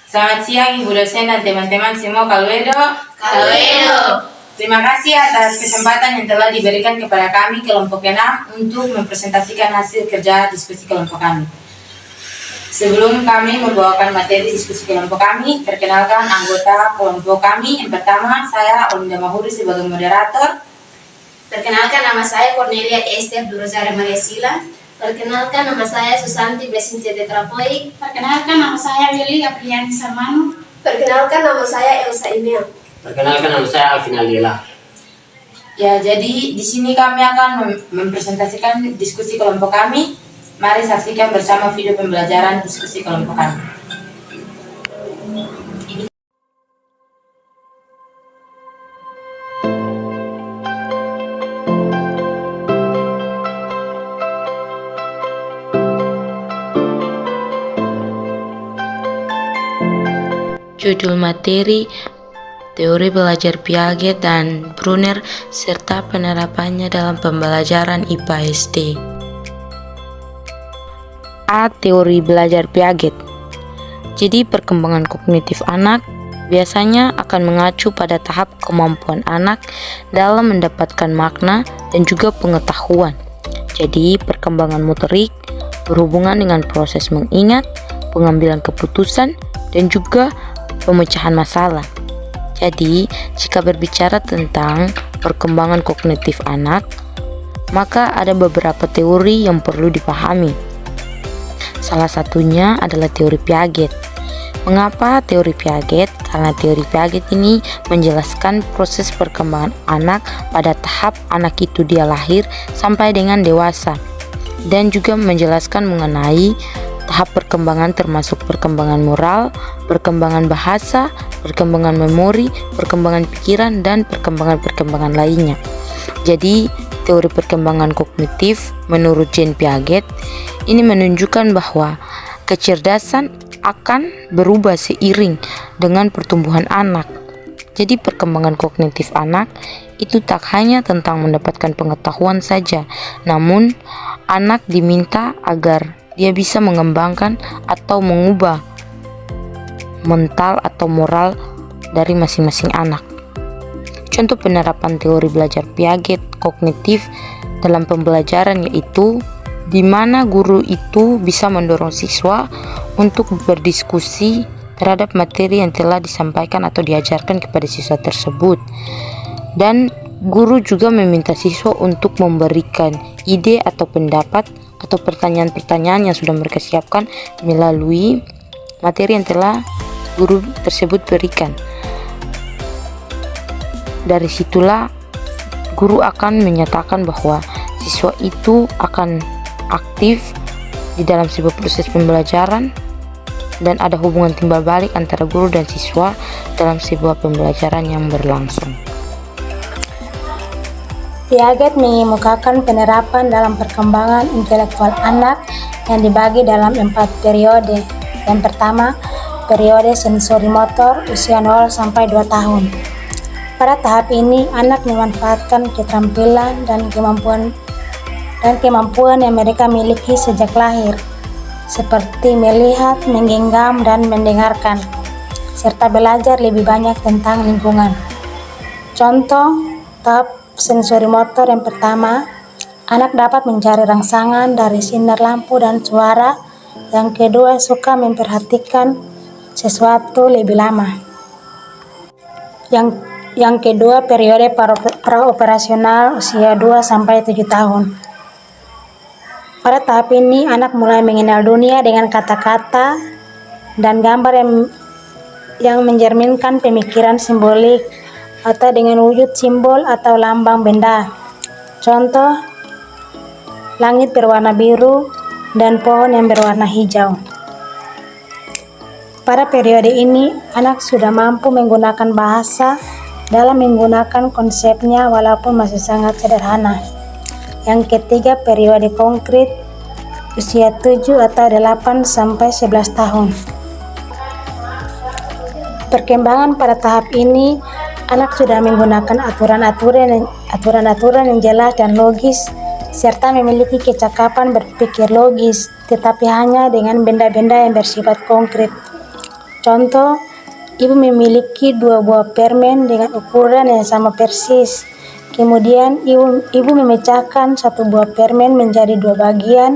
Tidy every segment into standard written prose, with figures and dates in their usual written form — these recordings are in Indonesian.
Selamat siang Ibu dosen dan teman-teman semua Kaluedo. Kaluedo. Terima kasih atas kesempatan yang telah diberikan kepada kami kelompok 6 untuk mempresentasikan hasil kerja diskusi kelompok kami. Sebelum kami membawakan materi diskusi kelompok kami, perkenalkan anggota kelompok kami. Yang pertama, saya Olinda Mahuri sebagai moderator. Perkenalkan, nama saya Cornelia Esther Durozara Mariasila. Perkenalkan, nama saya Susanti Blessing Tetrapoi. Perkenalkan, nama saya Willy Apriliani Sarmanu. Perkenalkan, nama saya Elsa Imel. Perkenalkan, nama saya Alvin Alila. Ya, jadi di sini kami akan mempresentasikan diskusi kelompok kami. Mari saksikan bersama video pembelajaran diskusi kelompok kami. Judul materi Teori Belajar Piaget dan Brunner serta penerapannya dalam pembelajaran IPA SD. A. Teori belajar Piaget. Jadi perkembangan kognitif anak biasanya akan mengacu pada tahap kemampuan anak dalam mendapatkan makna dan juga pengetahuan. Jadi perkembangan motorik berhubungan dengan proses mengingat, pengambilan keputusan, dan juga pemecahan masalah. Jadi, jika berbicara tentang perkembangan kognitif anak, maka ada beberapa teori yang perlu dipahami. Salah satunya adalah teori Piaget. Mengapa teori Piaget? Karena teori Piaget ini menjelaskan proses perkembangan anak pada tahap anak itu dia lahir sampai dengan dewasa, dan juga menjelaskan mengenai tahap perkembangan termasuk perkembangan moral, perkembangan bahasa, perkembangan memori, perkembangan pikiran, dan perkembangan lainnya. Jadi, teori perkembangan kognitif menurut Jean Piaget ini menunjukkan bahwa kecerdasan akan berubah seiring dengan pertumbuhan anak. Jadi, perkembangan kognitif anak itu tak hanya tentang mendapatkan pengetahuan saja, namun anak diminta agar dia bisa mengembangkan atau mengubah mental atau moral dari masing-masing anak. Contoh penerapan teori belajar Piaget kognitif dalam pembelajaran yaitu di mana guru itu bisa mendorong siswa untuk berdiskusi terhadap materi yang telah disampaikan atau diajarkan kepada siswa tersebut. Dan guru juga meminta siswa untuk memberikan ide atau pendapat atau pertanyaan-pertanyaan yang sudah mereka siapkan melalui materi yang telah guru tersebut berikan. Dari situlah guru akan menyatakan bahwa siswa itu akan aktif di dalam sebuah proses pembelajaran dan ada hubungan timbal balik antara guru dan siswa dalam sebuah pembelajaran yang berlangsung. Piaget mengemukakan penerapan dalam perkembangan intelektual anak yang dibagi dalam 4 periode. Yang pertama, periode sensorimotor usia 0 sampai 2 tahun. Pada tahap ini, anak memanfaatkan keterampilan dan kemampuan yang mereka miliki sejak lahir, seperti melihat, menggenggam, dan mendengarkan, serta belajar lebih banyak tentang lingkungan. Contoh, tahap sensorimotor yang pertama, anak dapat mencari rangsangan dari sinar lampu dan suara. Yang kedua, suka memperhatikan sesuatu lebih lama. Yang kedua, periode praoperasional usia 2 sampai 7 tahun. Pada tahap ini, anak mulai mengenal dunia dengan kata-kata dan gambar yang mencerminkan pemikiran simbolik atau dengan wujud simbol atau lambang benda. Contoh, langit berwarna biru dan pohon yang berwarna hijau. Pada periode ini, anak sudah mampu menggunakan bahasa dalam menggunakan konsepnya walaupun masih sangat sederhana. Yang ketiga, periode konkret usia 7 atau 8 sampai 11 tahun. Perkembangan pada tahap ini, anak sudah menggunakan aturan-aturan yang jelas dan logis, serta memiliki kecakapan berpikir logis, tetapi hanya dengan benda-benda yang bersifat konkret. Contoh, ibu memiliki 2 buah permen dengan ukuran yang sama persis. Kemudian ibu memecahkan 1 buah permen menjadi 2 bagian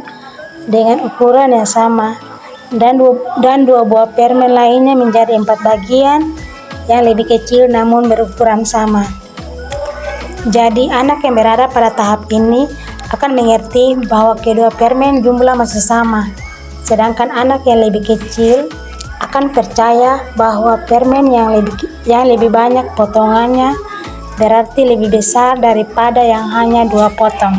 dengan ukuran yang sama, dan 2 buah permen lainnya menjadi 4 bagian yang lebih kecil namun berukuran sama. Jadi anak yang berada pada tahap ini akan mengerti bahwa kedua permen jumlah masih sama, sedangkan anak yang lebih kecil akan percaya bahwa permen yang lebih banyak potongannya berarti lebih besar daripada yang hanya 2 potong.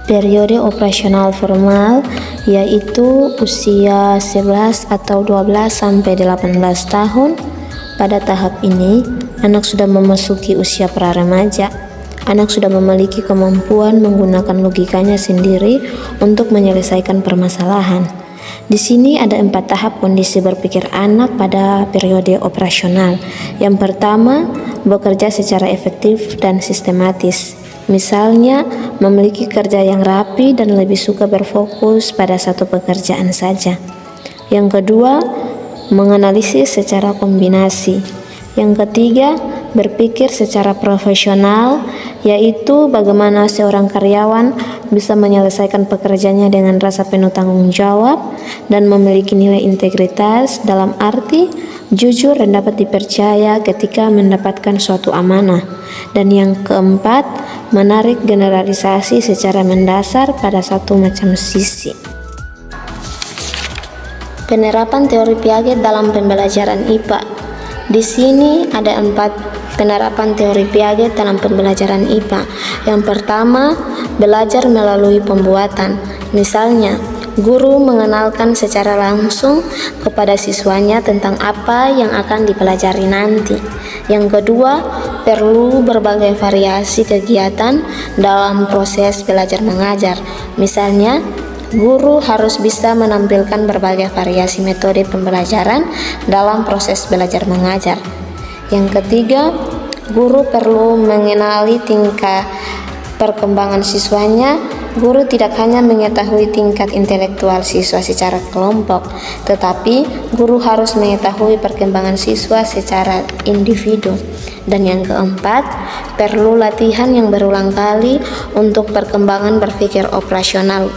Periode operasional formal yaitu usia 11 atau 12 sampai 18 tahun. Pada tahap ini, anak sudah memasuki usia pra-remaja. Anak sudah memiliki kemampuan menggunakan logikanya sendiri untuk menyelesaikan permasalahan. Di sini ada 4 tahap kondisi berpikir anak pada periode operasional. Yang pertama, bekerja secara efektif dan sistematis. Misalnya, memiliki kerja yang rapi dan lebih suka berfokus pada satu pekerjaan saja. Yang kedua, menganalisis secara kombinasi. Yang ketiga, berpikir secara profesional, yaitu bagaimana seorang karyawan bisa menyelesaikan pekerjaannya dengan rasa penuh tanggung jawab dan memiliki nilai integritas dalam arti jujur dan dapat dipercaya ketika mendapatkan suatu amanah. Dan yang keempat, menarik generalisasi secara mendasar pada satu macam sisi. Penerapan teori Piaget dalam pembelajaran IPA. Di sini ada 4 penerapan teori Piaget dalam pembelajaran IPA. Yang pertama, belajar melalui pembuatan. Misalnya, guru mengenalkan secara langsung kepada siswanya tentang apa yang akan dipelajari nanti. Yang kedua, perlu berbagai variasi kegiatan dalam proses belajar mengajar. Misalnya, guru harus bisa menampilkan berbagai variasi metode pembelajaran dalam proses belajar mengajar. Yang ketiga, guru perlu mengenali tingkat perkembangan siswanya. Guru tidak hanya mengetahui tingkat intelektual siswa secara kelompok, tetapi guru harus mengetahui perkembangan siswa secara individu. Dan yang keempat, perlu latihan yang berulang kali untuk perkembangan berpikir operasional.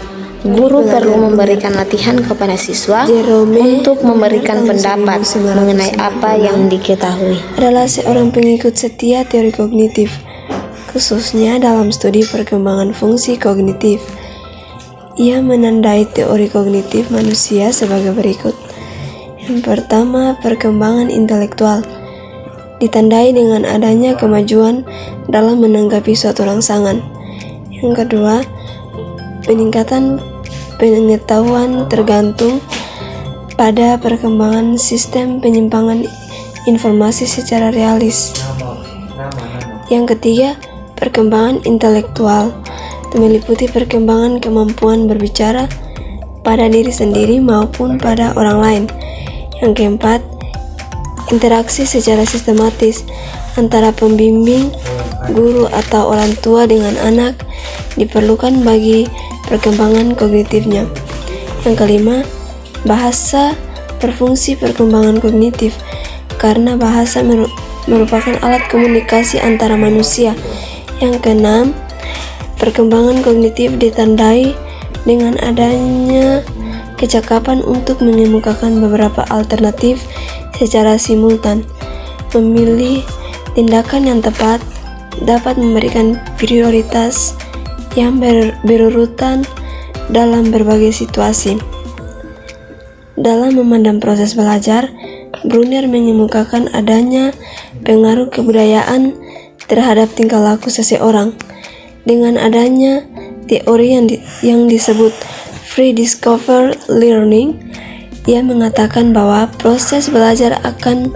Guru perlu memberikan latihan kepada siswa untuk memberikan pendapat mengenai apa yang diketahui. Adalah seorang pengikut setia teori kognitif, khususnya dalam studi perkembangan fungsi kognitif. Ia menandai teori kognitif manusia sebagai berikut. Yang pertama, perkembangan intelektual ditandai dengan adanya kemajuan dalam menanggapi suatu rangsangan. Yang kedua, peningkatan pengetahuan tergantung pada perkembangan sistem penyimpangan informasi secara realis. Yang ketiga, perkembangan intelektual meliputi perkembangan kemampuan berbicara pada diri sendiri maupun pada orang lain. Yang keempat, interaksi secara sistematis antara pembimbing, guru atau orang tua dengan anak diperlukan bagi perkembangan kognitifnya. Yang kelima, bahasa berfungsi perkembangan kognitif karena bahasa merupakan alat komunikasi antara manusia. Yang keenam, perkembangan kognitif ditandai dengan adanya kecakapan untuk mengemukakan beberapa alternatif secara simultan, memilih tindakan yang tepat, dapat memberikan prioritas yang berurutan dalam berbagai situasi. Dalam memandang proses belajar, Brunner mengemukakan adanya pengaruh kebudayaan terhadap tingkah laku seseorang. Dengan adanya teori yang disebut free discover learning, ia mengatakan bahwa proses belajar akan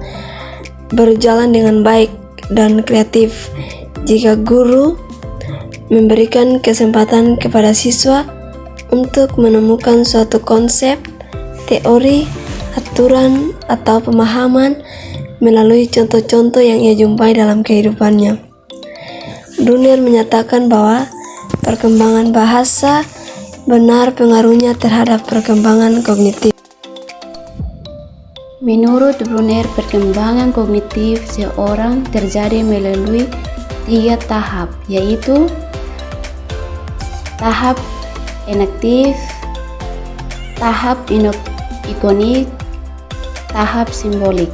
berjalan dengan baik dan kreatif jika guru memberikan kesempatan kepada siswa untuk menemukan suatu konsep, teori, aturan, atau pemahaman melalui contoh-contoh yang ia jumpai dalam kehidupannya. Brunner menyatakan bahwa perkembangan bahasa benar pengaruhnya terhadap perkembangan kognitif. Menurut Brunner, perkembangan kognitif seorang terjadi melalui 3 tahap, yaitu tahap inaktif, tahap ikonik, tahap simbolik.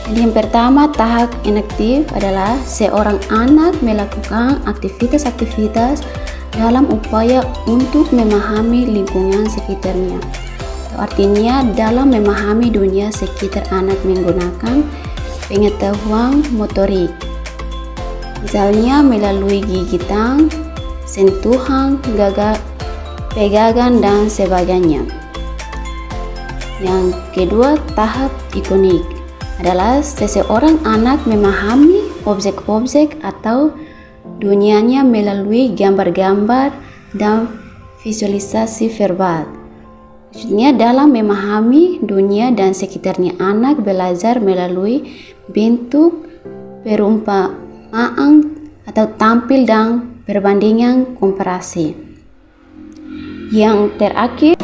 Jadi yang pertama, tahap inaktif adalah seorang anak melakukan aktivitas-aktivitas dalam upaya untuk memahami lingkungan sekitarnya. Artinya dalam memahami dunia sekitar anak menggunakan pengetahuan motorik. Misalnya melalui gigitan, sentuhan, pegangan, dan sebagainya. Yang kedua, tahap ikonik adalah seseorang anak memahami objek-objek atau dunianya melalui gambar-gambar dan visualisasi verbal. Maksudnya dalam memahami dunia dan sekitarnya, anak belajar melalui bentuk, perumpamaan atau tampil dan perbandingan komparasi. Yang terakhir,